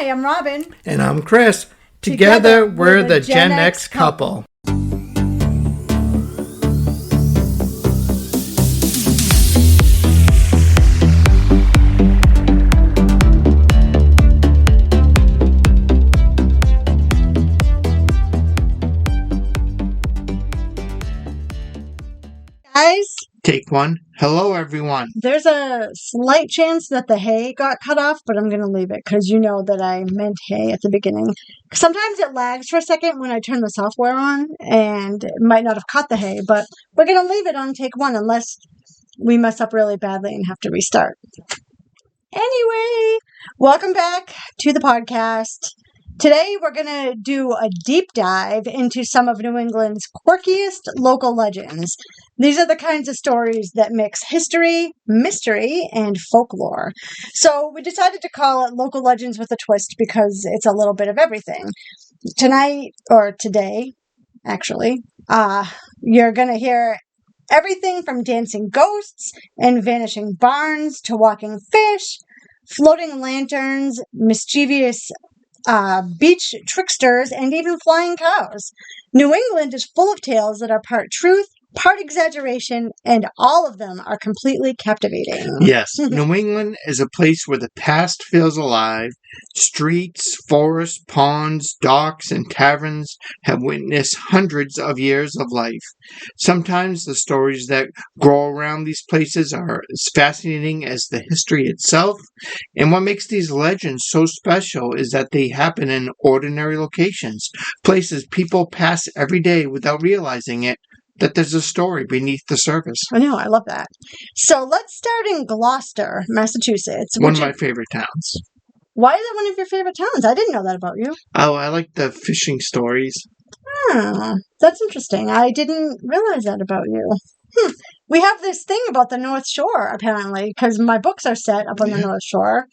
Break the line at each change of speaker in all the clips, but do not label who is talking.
Hi, I'm Robin.
And I'm Chris. Together we're the Gen X couple.
Guys,
Take one. Hello, everyone.
there's a slight chance that the hay got cut off, but I'm going to leave it because you know that I meant hay at the beginning. Sometimes it lags for a second when I turn the software on, and it might not have cut the hay, but we're going to leave it on take one unless we mess up really badly and have to restart. Anyway, welcome back to the podcast. Today, we're going to do a deep dive into some of New England's quirkiest local legends. These are the kinds of stories that mix history, mystery, and folklore. So we decided to call it Local Legends with a Twist because it's a little bit of everything. Tonight, or today, actually, you're going to hear everything from dancing ghosts and vanishing barns to walking fish, floating lanterns, mischievous beach tricksters, and even flying cows. New England is full of tales that are part truth, part exaggeration, and all of them are completely captivating.
Yes, New England is a place where the past feels alive. Streets, forests, ponds, docks, and taverns have witnessed hundreds of years of life. Sometimes the stories that grow around these places are as fascinating as the history itself. And what makes these legends so special is that they happen in ordinary locations, places people pass every day without realizing it, that there's a story beneath the surface.
I know, I love that. So let's start in Gloucester, Massachusetts.
One of my favorite towns.
Why is it one of your favorite towns? I didn't know that about you.
Oh, I like the fishing stories.
Oh, that's interesting. I didn't realize that about you. We have this thing about the North Shore, apparently, because my books are set up on the North Shore,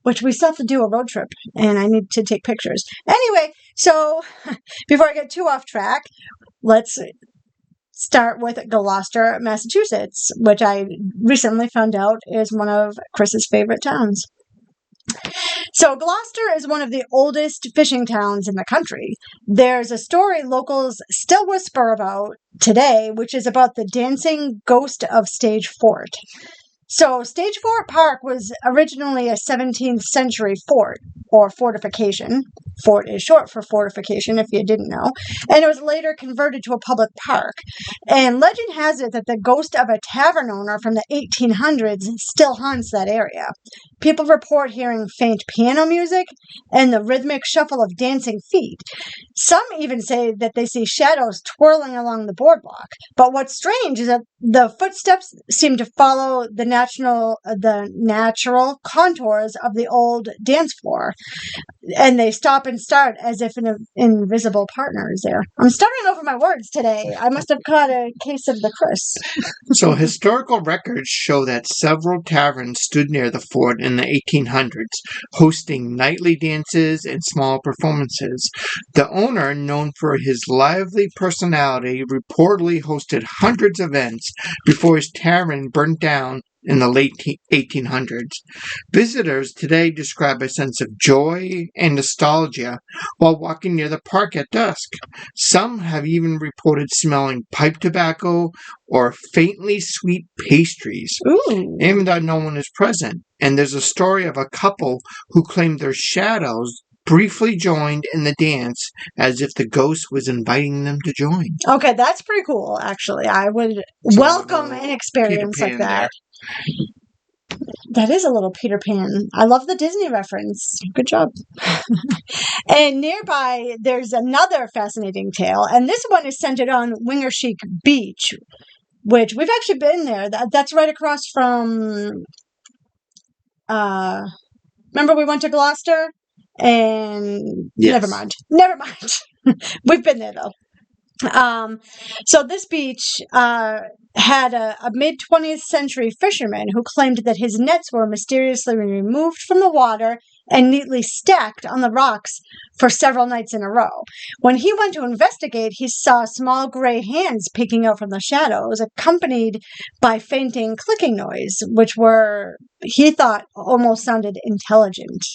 which we still have to do a road trip, and I need to take pictures. Anyway, so before I get too off track, let's start with Gloucester, Massachusetts, which I recently found out is one of Chris's favorite towns. So Gloucester is one of the oldest fishing towns in the country. There's a story locals still whisper about today, which is about the dancing ghost of Stage Fort. So Stage Fort Park was originally a 17th century fort, or fortification. Fort is short for fortification, if you didn't know. And it was later converted to a public park. And legend has it that the ghost of a tavern owner from the 1800s still haunts that area. People report hearing faint piano music and the rhythmic shuffle of dancing feet. Some even say that they see shadows twirling along the boardwalk. But what's strange is that the footsteps seem to follow the natural contours of the old dance floor. And they stop and start as if an invisible partner is there. I'm starting over my words today. I must have caught a case of the Chris.
So historical records show that several taverns stood near the fort in the 1800s, hosting nightly dances and small performances. The owner, known for his lively personality, reportedly hosted hundreds of events before his tavern burnt down in the late 1800s. Visitors today describe a sense of joy and nostalgia while walking near the park at dusk. Some have even reported smelling pipe tobacco or faintly sweet pastries, even though no one is present. And there's a story of a couple who claimed their shadows briefly joined in the dance as if the ghost was inviting them to join.
Okay, that's pretty cool, actually. I would welcome an experience like that. That is a little Peter Pan. I love the Disney reference. Good job. And nearby, there's another fascinating tale, and this one is centered on Wingaersheek Beach, which we've actually been there. That's right across from... remember we went to Gloucester? And
yes.
Never mind. We've been there, though. So this beach had a mid-20th century fisherman who claimed that his nets were mysteriously removed from the water and neatly stacked on the rocks for several nights in a row. When he went to investigate, he saw small gray hands peeking out from the shadows, accompanied by fainting clicking noise, which he thought almost sounded intelligent.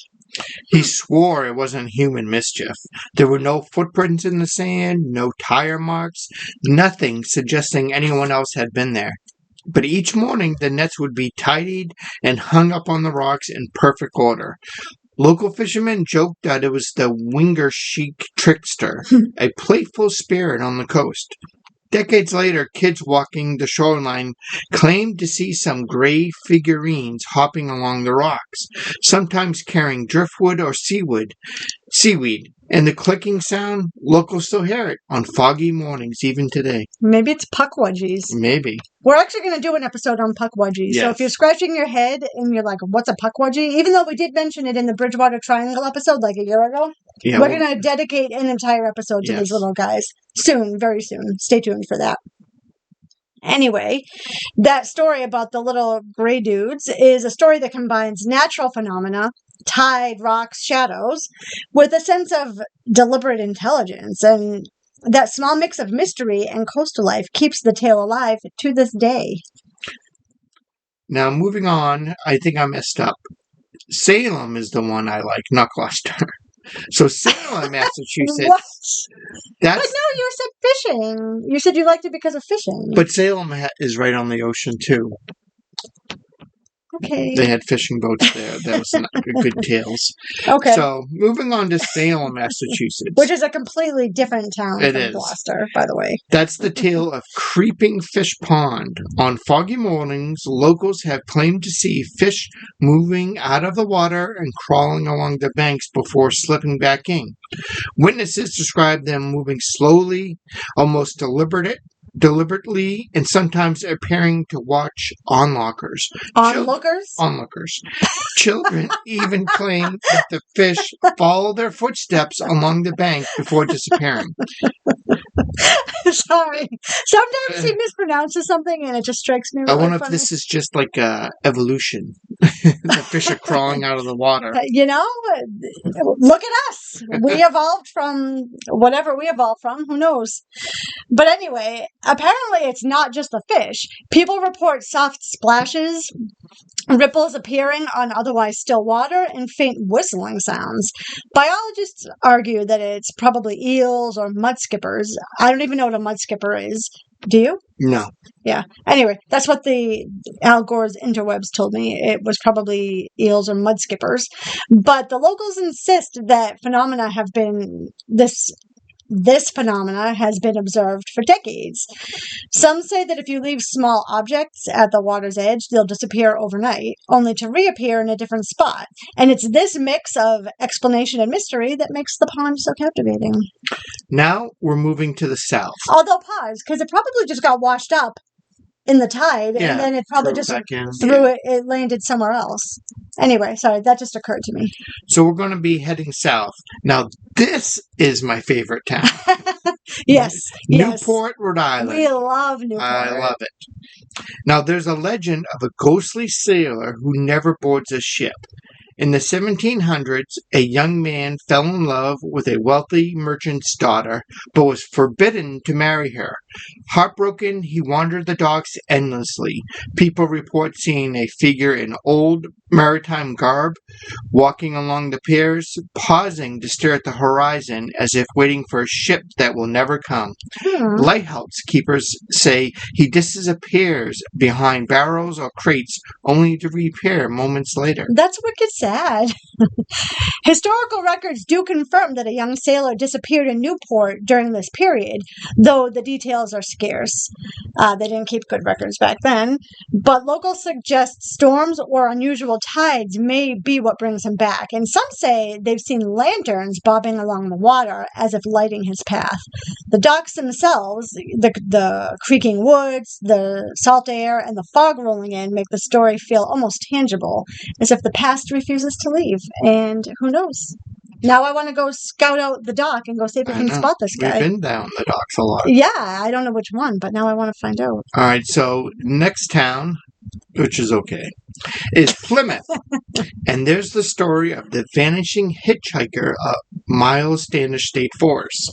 He swore it wasn't human mischief. There were no footprints in the sand, no tire marks, nothing suggesting anyone else had been there. But each morning, the nets would be tidied and hung up on the rocks in perfect order. Local fishermen joked that it was the Wingaersheek trickster, a playful spirit on the coast. Decades later, kids walking the shoreline claimed to see some gray figurines hopping along the rocks, sometimes carrying driftwood or seaweed. And the clicking sound, locals still hear it on foggy mornings even today.
Maybe it's puckwudgies.
Maybe.
We're actually going to do an episode on puckwudgies.
Yes.
So if you're scratching your head and you're like, what's a puckwudgie? Even though we did mention it in the Bridgewater Triangle episode like a year ago, we're going to dedicate an entire episode to these little guys. Soon, very soon. Stay tuned for that. Anyway, that story about the little gray dudes is a story that combines natural phenomena, tide, rocks, shadows, with a sense of deliberate intelligence. And that small mix of mystery and coastal life keeps the tale alive to this day.
Now, moving on, I think I messed up. Salem is the one I like, not Gloucester. So Salem, Massachusetts.
What?
That's,
but no, you said fishing. You said you liked it because of fishing.
But Salem is right on the ocean, too.
Okay.
They had fishing boats there. That was good tales.
Okay.
So, moving on to Salem, Massachusetts.
Which is a completely different town from
is.
Gloucester, by the way.
That's the tale of Creeping Fish Pond. On foggy mornings, locals have claimed to see fish moving out of the water and crawling along the banks before slipping back in. Witnesses describe them moving slowly, almost deliberately, and sometimes appearing to watch onlookers. Onlookers. Children even claim that the fish follow their footsteps along the bank before disappearing.
Sorry. Sometimes he mispronounces something and it just strikes me.
I
really
wonder
funny.
if this is just like evolution. The fish are crawling out of the water.
Look at us. We evolved from whatever we evolved from. Who knows? But anyway, apparently it's not just the fish. People report soft splashes, ripples appearing on otherwise still water, and faint whistling sounds. Biologists argue that it's probably eels or mud skippers. I don't even know what a mud skipper is. Do you?
No.
Yeah. Anyway, that's what the Al Gore's interwebs told me. It was probably eels or mud skippers. But the locals insist that this phenomena has been observed for decades. Some say that if you leave small objects at the water's edge, they'll disappear overnight, only to reappear in a different spot. And it's this mix of explanation and mystery that makes the pond so captivating.
Now we're moving to the south.
Although, pause, because it probably just got washed up in the tide, and then it probably just it landed somewhere else. Anyway, sorry, that just occurred to me.
So we're going to be heading south. Now, this is my favorite town.
Yes.
Newport, Rhode Island.
We love Newport.
I love it. Now, there's a legend of a ghostly sailor who never boards a ship. In the 1700s, a young man fell in love with a wealthy merchant's daughter, but was forbidden to marry her. Heartbroken, he wandered the docks endlessly. People report seeing a figure in old maritime garb, walking along the piers, pausing to stare at the horizon as if waiting for a ship that will never come. Lighthouse keepers say he disappears behind barrels or crates, only to reappear moments later.
That's wicked sad. Historical records do confirm that a young sailor disappeared in Newport during this period, though the details are scarce. They didn't keep good records back then. But locals suggest storms or unusual tides may be what brings him back. And some say they've seen lanterns bobbing along the water as if lighting his path. The docks themselves, the creaking woods, the salt air, and the fog rolling in make the story feel almost tangible, as if the past refuses to leave. And who knows? Now I want to go scout out the dock and go see if we can spot this guy.
We've been down the docks a lot.
Yeah, I don't know which one, but now I want to find out.
All right, so next town, which is okay, is Plymouth. And there's the story of the vanishing hitchhiker of Miles Standish State Forest.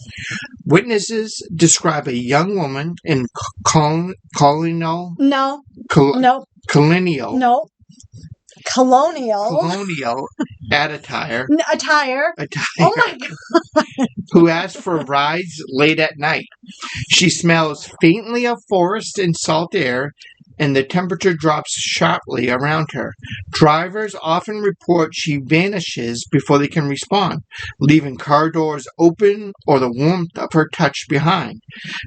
Witnesses describe a young woman in colonial...
No.
Colonial.
No.
colonial attire,
attire. Oh my God.
who asks for rides late at night. She smells faintly of forest and salt air, and the temperature drops sharply around her. Drivers often report she vanishes before they can respond, leaving car doors open or the warmth of her touch behind.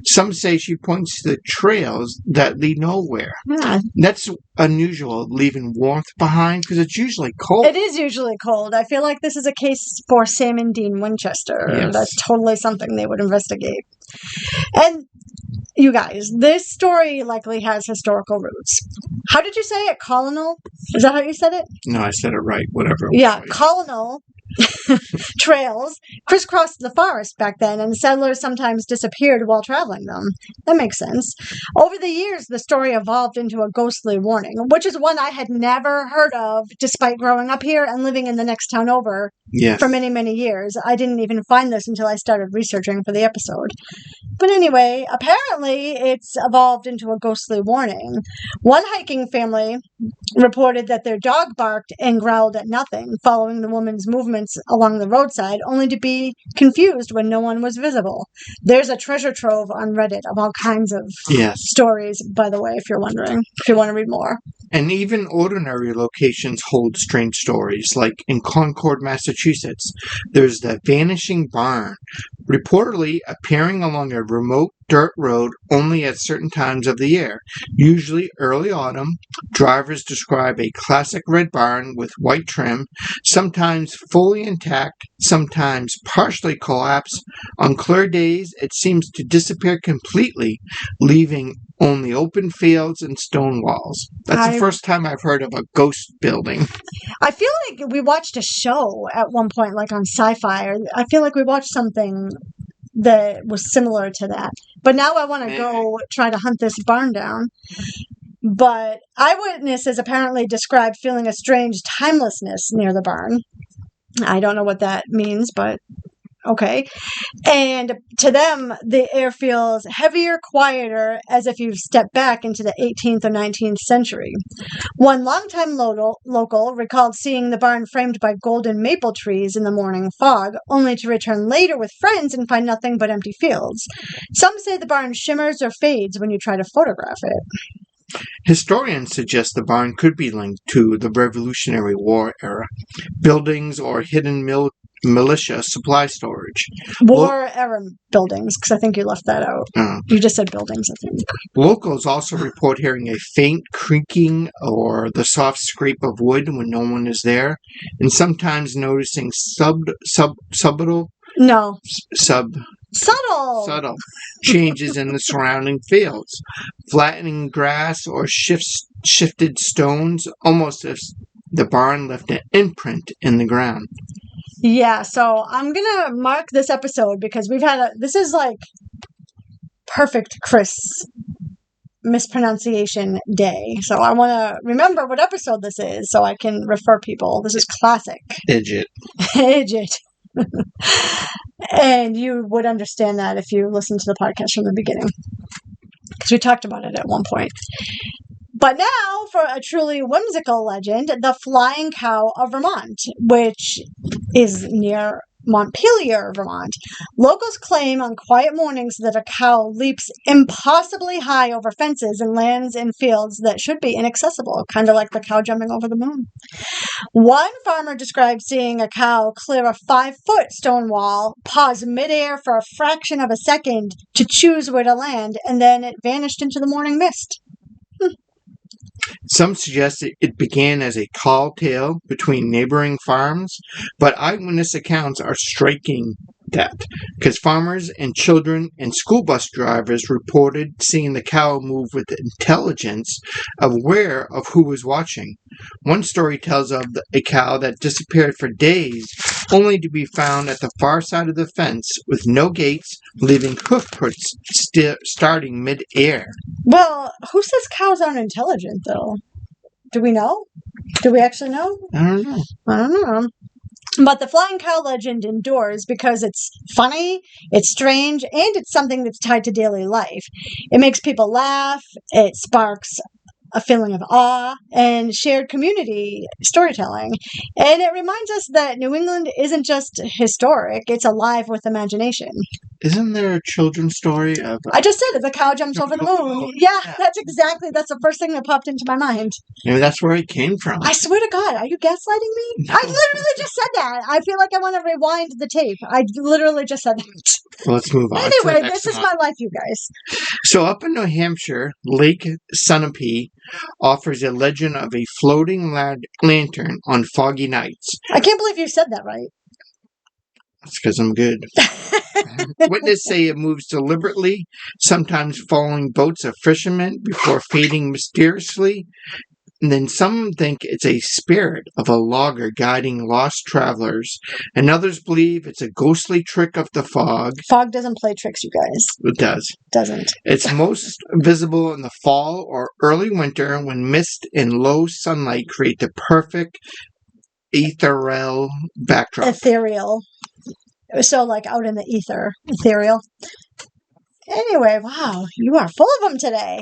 Some say she points to the trails that lead nowhere.
Yeah.
That's unusual, leaving warmth behind, because it's usually cold.
It is usually cold. I feel like this is a case for Sam and Dean Winchester.
Yes.
That's totally something they would investigate. And you guys, this story likely has historical roots. How did you say it? Colonial? Is that how you said it?
No, I said it right. Whatever.
Yeah,
Right.
colonial trails crisscrossed the forest back then, and settlers sometimes disappeared while traveling them. That makes sense. Over the years, the story evolved into a ghostly warning, which is one I had never heard of, despite growing up here and living in the next town over
Yes.
for many, many years. I didn't even find this until I started researching for the episode. But anyway, apparently it's evolved into a ghostly warning. One hiking family reported that their dog barked and growled at nothing, following the woman's movements along the roadside, only to be confused when no one was visible. There's a treasure trove on Reddit of all kinds of
Yes.
stories, by the way, if you're wondering, if you want to read more.
And even ordinary locations hold strange stories, like in Concord, Massachusetts. There's the Vanishing Barn, reportedly appearing along a remote dirt road only at certain times of the year, usually early autumn. Drivers describe a classic red barn with white trim, sometimes fully intact, sometimes partially collapsed. On clear days, it seems to disappear completely, leaving only open fields and stone walls. That's the first time I've heard of a ghost building.
I feel like we watched a show at one point, like on Sci-Fi, or I feel like we watched something that was similar to that. But now I want to go try to hunt this barn down. But eyewitnesses apparently described feeling a strange timelessness near the barn. I don't know what that means, but okay. And to them, the air feels heavier, quieter, as if you've stepped back into the 18th or 19th century. One longtime local recalled seeing the barn framed by golden maple trees in the morning fog, only to return later with friends and find nothing but empty fields. Some say the barn shimmers or fades when you try to photograph it.
Historians suggest the barn could be linked to the Revolutionary War era, buildings or hidden militia supply storage.
War era buildings, because I think you left that out. You just said buildings, I think.
Locals also report hearing a faint creaking or the soft scrape of wood when no one is there, and sometimes noticing subtle changes in the surrounding fields, flattening grass or shifted stones, almost as the barn left an imprint in the ground.
Yeah, so I'm gonna mark this episode because this is like perfect Chris mispronunciation day. So I want to remember what episode this is so I can refer people. This is classic.
Idiot.
And you would understand that if you listened to the podcast from the beginning, because we talked about it at one point. But now for a truly whimsical legend, the Flying Cow of Vermont, which is near Montpelier, Vermont. Locals claim on quiet mornings that a cow leaps impossibly high over fences and lands in fields that should be inaccessible, kind of like the cow jumping over the moon. One farmer described seeing a cow clear a 5-foot stone wall, pause midair for a fraction of a second to choose where to land, and then it vanished into the morning mist.
Some suggest it began as a tall tale between neighboring farms, but eyewitness accounts are striking that, because farmers and children and school bus drivers reported seeing the cow move with intelligence, aware of who was watching. One story tells of a cow that disappeared for days, only to be found at the far side of the fence with no gates, leaving hoofprints starting mid-air.
Well, who says cows aren't intelligent, though? Do we know? Do we actually know?
I don't know.
But the Flying Cow legend endures because it's funny, it's strange, and it's something that's tied to daily life. It makes people laugh, it sparks a feeling of awe, and shared community storytelling. And it reminds us that New England isn't just historic, it's alive with imagination.
Isn't there a children's story of...
I just said it, the cow jumps over the moon. Yeah, that's the first thing that popped into my mind.
Maybe that's where it came from.
I swear to God, are you gaslighting me?
No.
I literally just said that. I feel like I want to rewind the tape. I literally just said that.
Well, let's move on.
Anyway, this is my life, you guys.
So up in New Hampshire, Lake Sunapee offers a legend of a floating lantern on foggy nights.
I can't believe you said that right.
That's because I'm good. Witnesses say it moves deliberately, sometimes following boats of fishermen before fading mysteriously. And then some think it's a spirit of a logger guiding lost travelers, and others believe it's a ghostly trick of the fog.
Fog doesn't play tricks, you guys.
It does.
Doesn't.
It's most visible in the fall or early winter when mist and low sunlight create the perfect ethereal backdrop.
Ethereal. So, like, out in the ether. Ethereal. Anyway, wow, you are full of them today.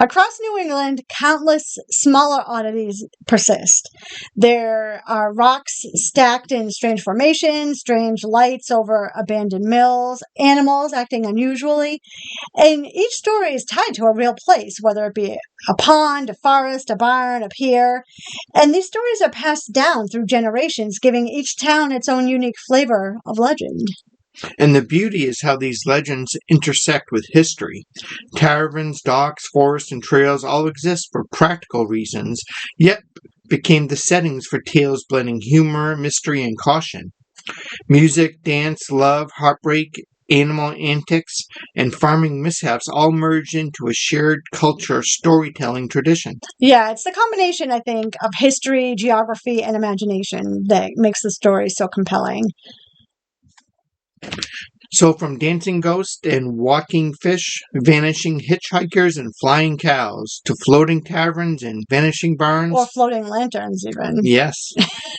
Across New England, countless smaller oddities persist. There are rocks stacked in strange formations, strange lights over abandoned mills, animals acting unusually, and each story is tied to a real place, whether it be a pond, a forest, a barn, a pier. And these stories are passed down through generations, giving each town its own unique flavor of legend.
And the beauty is how these legends intersect with history. Taverns, docks, forests, and trails all exist for practical reasons, yet became the settings for tales blending humor, mystery, and caution. Music, dance, love, heartbreak, animal antics, and farming mishaps all merge into a shared culture storytelling tradition.
Yeah, it's the combination, I think, of history, geography, and imagination that makes the story so compelling.
So from dancing ghosts and walking fish, vanishing hitchhikers and flying cows, to floating taverns and vanishing barns.
Or floating lanterns, even.
Yes.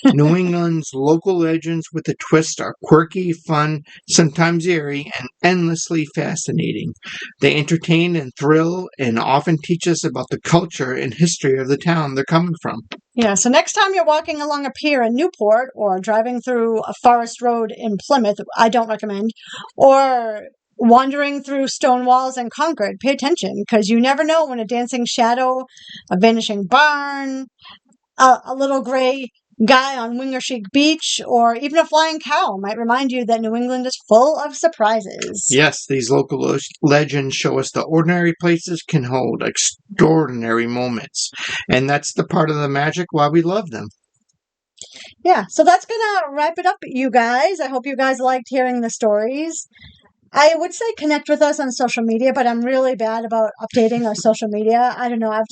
New England's local legends with a twist are quirky, fun, sometimes eerie, and endlessly fascinating. They entertain and thrill and often teach us about the culture and history of the town they're coming from.
Yeah, so next time you're walking along a pier in Newport or driving through a forest road in Plymouth, I don't recommend, or wandering through stone walls in Concord, pay attention, because you never know when a dancing shadow, a vanishing barn, a little gray guy on Wingaersheek Beach, or even a flying cow might remind you that New England is full of surprises.
Yes, these local legends show us that ordinary places can hold extraordinary moments, and that's the part of the magic why we love them.
Yeah, so that's going to wrap it up, you guys. I hope you guys liked hearing the stories. I would say connect with us on social media, but I'm really bad about updating our social media. I don't know. I've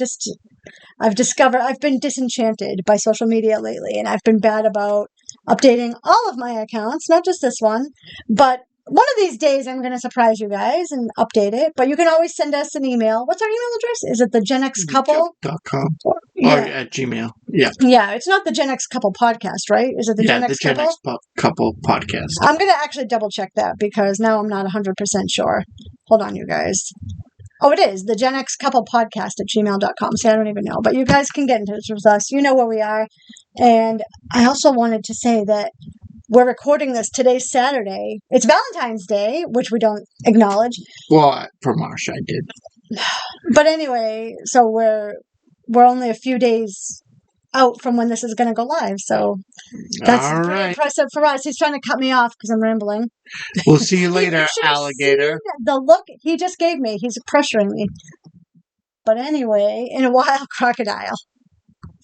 been disenchanted by social media lately, and I've been bad about updating all of my accounts, not just this one. But one of these days, I'm going to surprise you guys and update it. But you can always send us an email. What's our email address? Is it the Gen X Couple?
.com.
Yeah.
Or at Gmail. Yeah.
Yeah, it's not the Gen X Couple podcast, right? Is it the Gen X
Gen
Couple?
X Couple podcast.
I'm going to actually double check that because now I'm not 100% sure. Hold on, you guys. Oh, it is the Gen X Couple podcast at gmail.com. See, I don't even know. But you guys can get in touch with us. You know where we are. And I also wanted to say that we're recording this today's Saturday. It's Valentine's Day, which we don't acknowledge.
Well, for Marsh, I did.
But anyway, so we're only a few days out from when this is going to go live. So that's
All
pretty
right.
impressive for us. He's trying to cut me off because I'm rambling.
We'll see you later,
You should have
alligator.
seen the look he just gave me. He's pressuring me. But anyway, in a wild crocodile.